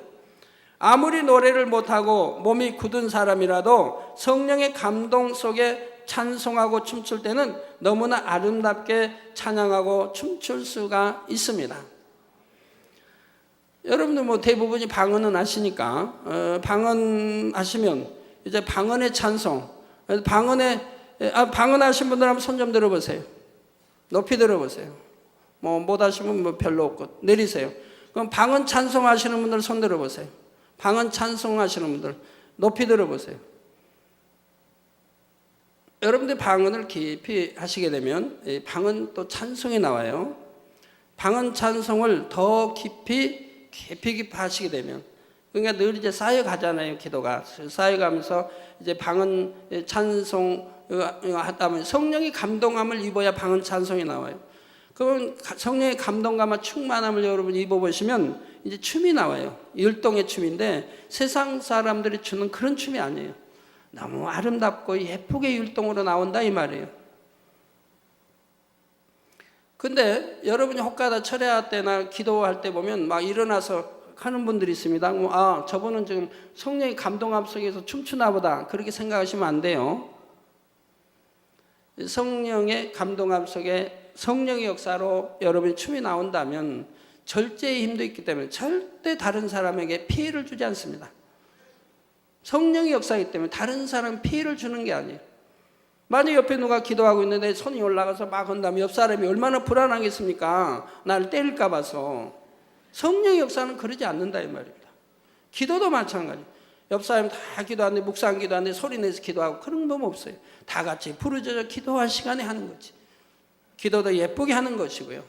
아무리 노래를 못하고 몸이 굳은 사람이라도 성령의 감동 속에 찬송하고 춤출 때는 너무나 아름답게 찬양하고 춤출 수가 있습니다. 여러분들 뭐 대부분이 방언은 아시니까 방언 하시면 이제 방언의 찬송, 방언 하신 분들 한번 손 좀 들어보세요. 높이 들어보세요. 뭐 못 하시면 뭐 별로 없고 내리세요. 그럼 방언 찬송 하시는 분들 손 들어보세요. 방언 찬송 하시는 분들 높이 들어보세요. 여러분들 방언을 깊이 하시게 되면 방언 또 찬송이 나와요. 방언 찬송을 더 깊이 하시게 되면, 그러니까 늘 이제 쌓여가잖아요. 기도가 쌓여가면서 이제 방언 찬송 하다 보면 성령이 감동함을 입어야 방언 찬송이 나와요. 그럼 성령의 감동감과 충만함을 여러분이 입어보시면 이제 춤이 나와요. 율동의 춤인데 세상 사람들이 추는 그런 춤이 아니에요. 너무 아름답고 예쁘게 율동으로 나온다 이 말이에요. 근데 여러분이 혹가다 철야 때나 기도할 때 보면 막 일어나서 하는 분들이 있습니다. 저분은 지금 성령의 감동함 속에서 춤추나 보다 그렇게 생각하시면 안 돼요. 성령의 감동함 속에 성령의 역사로 여러분이 춤이 나온다면 절제의 힘도 있기 때문에 절대 다른 사람에게 피해를 주지 않습니다. 성령의 역사이기 때문에 다른 사람 피해를 주는 게 아니에요. 만약 옆에 누가 기도하고 있는데 손이 올라가서 막 한다면 옆 사람이 얼마나 불안하겠습니까? 나를 때릴까 봐서. 성령의 역사는 그러지 않는다 이 말입니다. 기도도 마찬가지. 옆 사람이 다 기도하는데 묵상 기도하는데 소리 내서 기도하고 그런 법 없어요. 다 같이 부르짖어 기도할 시간에 하는 거지. 기도도 예쁘게 하는 것이고요.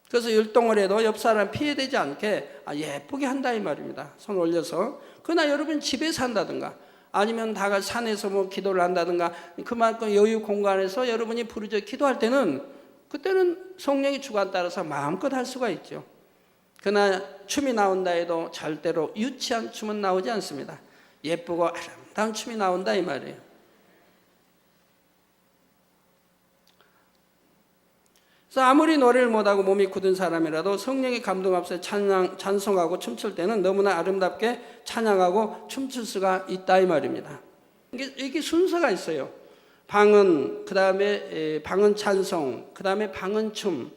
그래서 율동을 해도 옆 사람 피해되지 않게 예쁘게 한다 이 말입니다. 손 올려서. 그러나 여러분 집에서 한다든가 아니면 다 같이 산에서 뭐 기도를 한다든가 그만큼 여유 공간에서 여러분이 부르짖어 기도할 때는 그때는 성령의 주관 따라서 마음껏 할 수가 있죠. 그러나 춤이 나온다 해도 절대로 유치한 춤은 나오지 않습니다. 예쁘고 아름다운 춤이 나온다 이 말이에요. 그래서 아무리 노래를 못하고 몸이 굳은 사람이라도 성령의 감동 앞서 찬송하고 춤출 때는 너무나 아름답게 찬양하고 춤출 수가 있다 이 말입니다. 이게 순서가 있어요. 방언, 그 다음에 방언 찬송, 그 다음에 방언 춤,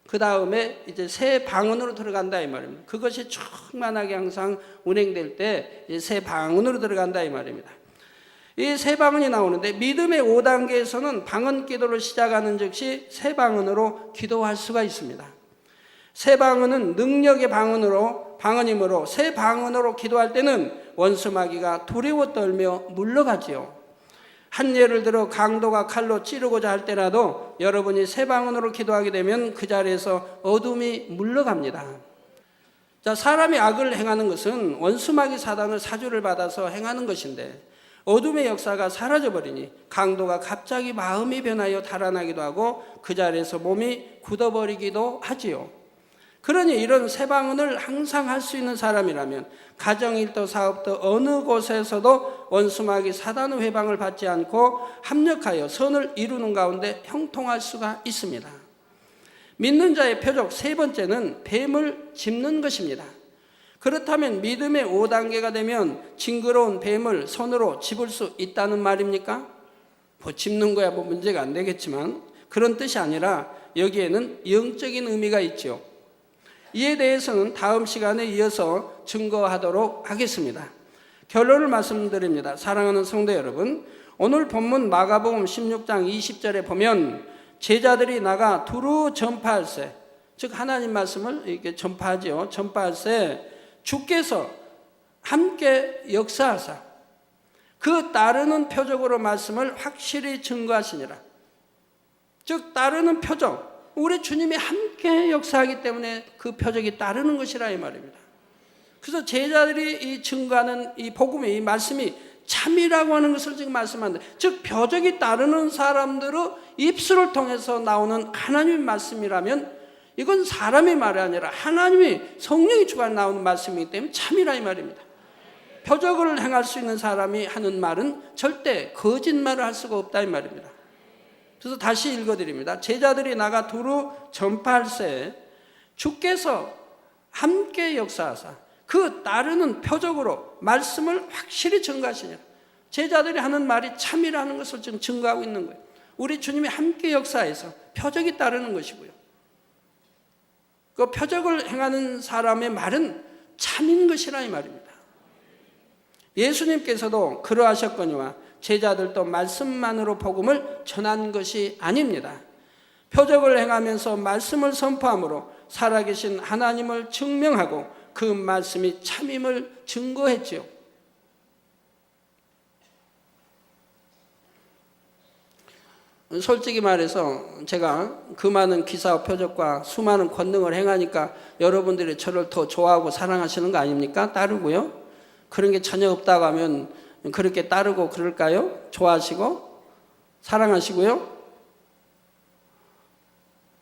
그 다음에 이제 새 방언으로 들어간다 이 말입니다. 그것이 충만하게 항상 운행될 때 새 방언으로 들어간다 이 말입니다. 이 새 방언이 나오는데 믿음의 5단계에서는 방언 기도를 시작하는 즉시 새 방언으로 기도할 수가 있습니다. 새 방언은 능력의 방언이므로 새 방언으로 기도할 때는 원수 마귀가 두려워 떨며 물러가지요. 한 예를 들어 강도가 칼로 찌르고자 할 때라도 여러분이 새 방언으로 기도하게 되면 그 자리에서 어둠이 물러갑니다. 자, 사람이 악을 행하는 것은 원수 마귀 사단을 사주를 받아서 행하는 것인데 어둠의 역사가 사라져버리니 강도가 갑자기 마음이 변하여 달아나기도 하고 그 자리에서 몸이 굳어버리기도 하지요. 그러니 이런 새 방언을 항상 할 수 있는 사람이라면 가정일도 사업도 어느 곳에서도 원수마귀 사단의 회방을 받지 않고 합력하여 선을 이루는 가운데 형통할 수가 있습니다. 믿는 자의 표적 세 번째는 뱀을 짚는 것입니다. 그렇다면 믿음의 5단계가 되면 징그러운 뱀을 손으로 집을 수 있다는 말입니까? 뭐 짚는 거야 뭐 문제가 안 되겠지만 그런 뜻이 아니라 여기에는 영적인 의미가 있죠. 이에 대해서는 다음 시간에 이어서 증거하도록 하겠습니다. 결론을 말씀드립니다. 사랑하는 성도 여러분, 오늘 본문 마가복음 16장 20절에 보면 제자들이 나가 두루 전파할세, 즉 하나님 말씀을 이렇게 전파하죠. 전파할세 주께서 함께 역사하사 그 따르는 표적으로 말씀을 확실히 증거하시니라. 즉 따르는 표적, 우리 주님이 함께 역사하기 때문에 그 표적이 따르는 것이라 이 말입니다. 그래서 제자들이 이 증거하는 이 복음의 이 말씀이 참이라고 하는 것을 지금 말씀하는데, 즉 표적이 따르는 사람들의 입술을 통해서 나오는 하나님의 말씀이라면 이건 사람의 말이 아니라 하나님이 성령의 주관에 나오는 말씀이기 때문에 참이라 이 말입니다. 표적을 행할 수 있는 사람이 하는 말은 절대 거짓말을 할 수가 없다 이 말입니다. 그래서 다시 읽어드립니다. 제자들이 나가 두루 전파할세 주께서 함께 역사하사 그 따르는 표적으로 말씀을 확실히 증거하시니라. 제자들이 하는 말이 참이라는 것을 지금 증거하고 있는 거예요. 우리 주님이 함께 역사해서 표적이 따르는 것이고요. 그 표적을 행하는 사람의 말은 참인 것이라 이 말입니다. 예수님께서도 그러하셨거니와 제자들도 말씀만으로 복음을 전한 것이 아닙니다. 표적을 행하면서 말씀을 선포함으로 살아계신 하나님을 증명하고 그 말씀이 참임을 증거했지요. 솔직히 말해서 제가 그 많은 기사와 표적과 수많은 권능을 행하니까 여러분들이 저를 더 좋아하고 사랑하시는 거 아닙니까? 따르고요. 그런 게 전혀 없다고 하면 그렇게 따르고 그럴까요? 좋아하시고 사랑하시고요.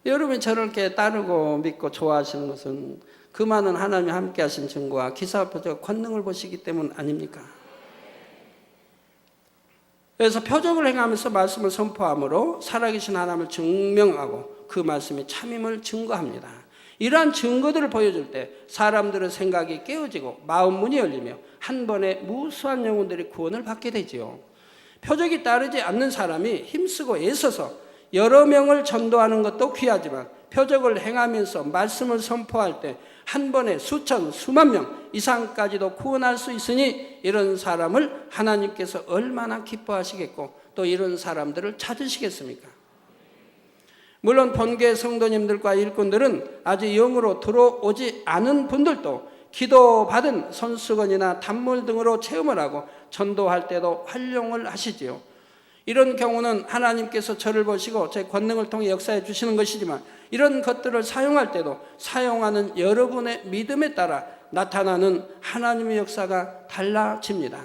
여러분이 저를 이렇게 따르고 믿고 좋아하시는 것은 그 많은 하나님이 함께 하신 증거와 기사와 표적 권능을 보시기 때문 아닙니까? 그래서 표적을 행하면서 말씀을 선포함으로 살아계신 하나님을 증명하고 그 말씀이 참임을 증거합니다. 이러한 증거들을 보여줄 때 사람들의 생각이 깨어지고 마음 문이 열리며 한 번에 무수한 영혼들이 구원을 받게 되지요. 표적이 따르지 않는 사람이 힘쓰고 애써서 여러 명을 전도하는 것도 귀하지만 표적을 행하면서 말씀을 선포할 때 한 번에 수천, 수만 명 이상까지도 구원할 수 있으니 이런 사람을 하나님께서 얼마나 기뻐하시겠고 또 이런 사람들을 찾으시겠습니까? 물론 본교회 성도님들과 일꾼들은 아직 영으로 들어오지 않은 분들도 기도받은 손수건이나 단물 등으로 체험을 하고 전도할 때도 활용을 하시지요. 이런 경우는 하나님께서 저를 보시고 제 권능을 통해 역사해 주시는 것이지만 이런 것들을 사용할 때도 사용하는 여러분의 믿음에 따라 나타나는 하나님의 역사가 달라집니다.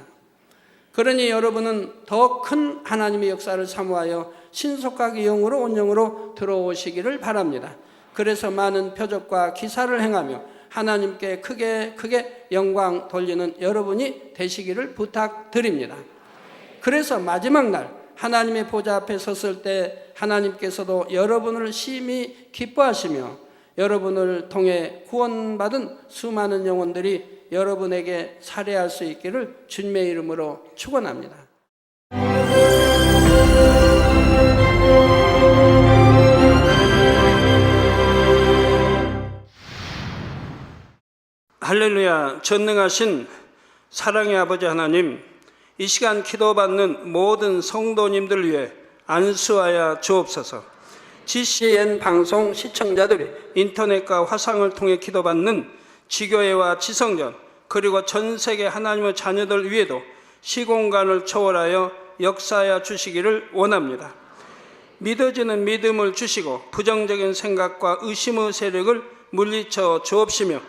그러니 여러분은 더 큰 하나님의 역사를 사모하여 신속하게 영으로 온 영으로 들어오시기를 바랍니다. 그래서 많은 표적과 기사를 행하며 하나님께 크게 영광 돌리는 여러분이 되시기를 부탁드립니다. 그래서 마지막 날 하나님의 보좌 앞에 섰을 때 하나님께서도 여러분을 심히 기뻐하시며 여러분을 통해 구원받은 수많은 영혼들이 여러분에게 살해할 수 있기를 주님의 이름으로 축원합니다. 할렐루야. 전능하신 사랑의 아버지 하나님, 이 시간 기도받는 모든 성도님들 위해 안수하여 주옵소서. GCN 방송 시청자들이 인터넷과 화상을 통해 기도받는 지교회와 지성전 그리고 전 세계 하나님의 자녀들 위에도 시공간을 초월하여 역사하여 주시기를 원합니다. 믿어지는 믿음을 주시고 부정적인 생각과 의심의 세력을 물리쳐 주옵시며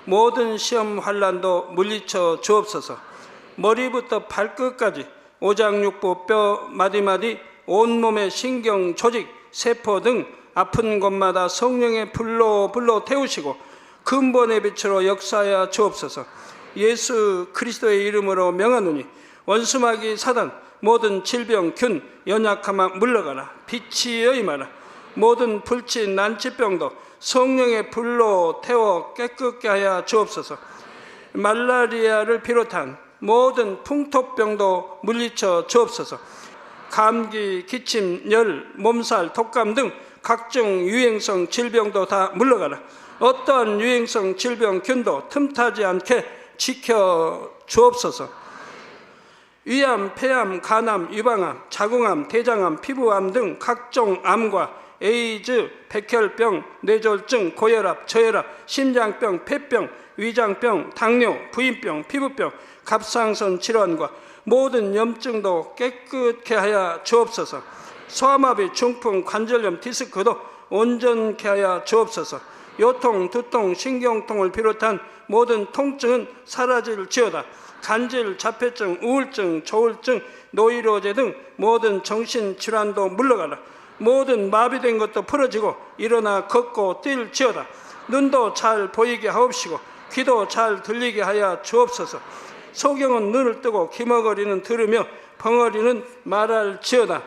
모든 시험 환난도 물리쳐 주옵소서. 머리부터 발끝까지 오장육부 뼈 마디마디 온몸의 신경 조직 세포 등 아픈 곳마다 성령의 불로 태우시고 근본의 빛으로 역사하여 주옵소서. 예수 그리스도의 이름으로 명하노니 원수마귀 사단 모든 질병 균 연약함아 물러가라. 빛이 임하라. 모든 불치 난치병도 성령의 불로 태워 깨끗게 하여 주옵소서. 말라리아를 비롯한 모든 풍토병도 물리쳐 주옵소서. 감기, 기침, 열, 몸살, 독감 등 각종 유행성 질병도 다 물러가라. 어떠한 유행성 질병 균도 틈타지 않게 지켜 주옵소서. 위암, 폐암, 간암, 유방암, 자궁암, 대장암, 피부암 등 각종 암과 에이즈, 백혈병, 뇌졸중, 고혈압, 저혈압, 심장병, 폐병, 위장병, 당뇨, 부인병, 피부병, 갑상선 질환과 모든 염증도 깨끗게 하여 주옵소서. 소아마비, 중풍, 관절염, 디스크도 온전케 하여 주옵소서. 요통, 두통, 신경통을 비롯한 모든 통증은 사라질지어다. 간질, 자폐증, 우울증, 조울증, 노이로제 등 모든 정신질환도 물러가라. 모든 마비된 것도 풀어지고 일어나 걷고 뛸지어다. 눈도 잘 보이게 하옵시고 귀도 잘 들리게 하여 주옵소서. 소경은 눈을 뜨고 기머거리는 들으며 벙어리는 말할지어다.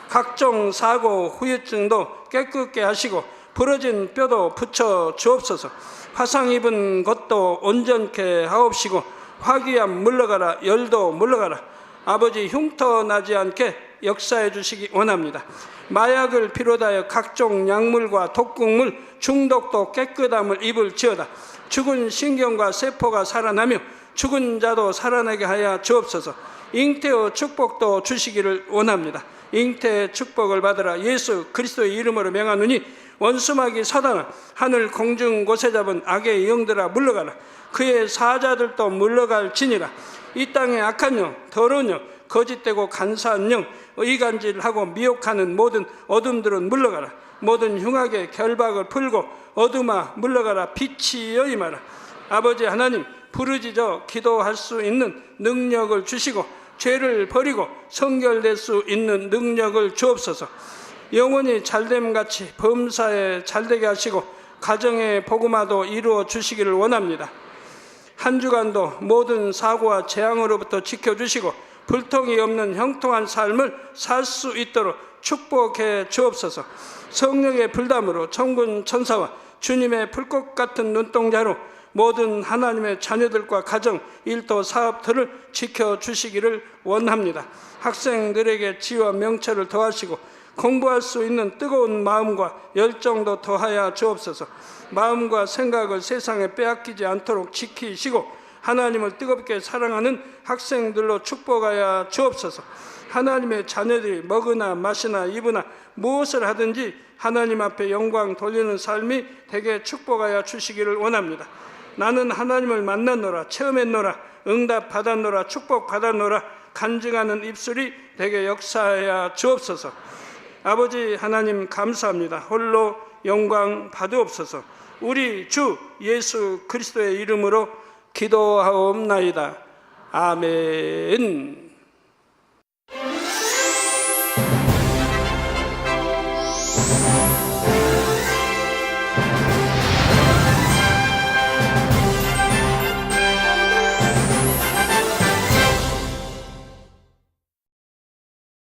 각종 사고 후유증도 깨끗게 하시고 부러진 뼈도 붙여 주옵소서. 화상 입은 것도 온전케 하옵시고 화기암 물러가라, 열도 물러가라. 아버지 흉터 나지 않게 역사해 주시기 원합니다. 마약을 비롯하여 각종 약물과 독극물 중독도 깨끗함을 입을지어다. 죽은 신경과 세포가 살아나며 죽은 자도 살아나게 하여 주옵소서. 잉태의 축복도 주시기를 원합니다. 잉태의 축복을 받으라. 예수 그리스도의 이름으로 명하노니 원수마귀 사단아, 하늘 공중 곳에 잡은 악의 영들아 물러가라. 그의 사자들도 물러갈지니라. 이 땅의 악한 영, 더러운 영, 거짓되고 간사한 영, 이간질하고 미혹하는 모든 어둠들은 물러가라. 모든 흉악의 결박을 풀고 어둠아 물러가라. 빛이여 임하라. 아버지 하나님, 부르짖어 기도할 수 있는 능력을 주시고 죄를 버리고 성결될 수 있는 능력을 주옵소서. 영원히 잘됨같이 범사에 잘되게 하시고 가정의 복음화도 이루어 주시기를 원합니다. 한 주간도 모든 사고와 재앙으로부터 지켜주시고 불통이 없는 형통한 삶을 살 수 있도록 축복해 주옵소서. 성령의 불담으로 천군 천사와 주님의 불꽃 같은 눈동자로 모든 하나님의 자녀들과 가정, 일터, 사업들을 지켜주시기를 원합니다. 학생들에게 지혜와 명철을 더하시고 공부할 수 있는 뜨거운 마음과 열정도 더하여 주옵소서. 마음과 생각을 세상에 빼앗기지 않도록 지키시고 하나님을 뜨겁게 사랑하는 학생들로 축복하여 주옵소서. 하나님의 자녀들이 먹으나 마시나 입으나 무엇을 하든지 하나님 앞에 영광 돌리는 삶이 되게 축복하여 주시기를 원합니다. 나는 하나님을 만났노라, 체험했노라, 응답 받았노라, 축복 받았노라 간증하는 입술이 되게 역사하여 주옵소서. 아버지 하나님 감사합니다. 홀로 영광 받으옵소서. 우리 주 예수 그리스도의 이름으로 기도하옵나이다. 아멘.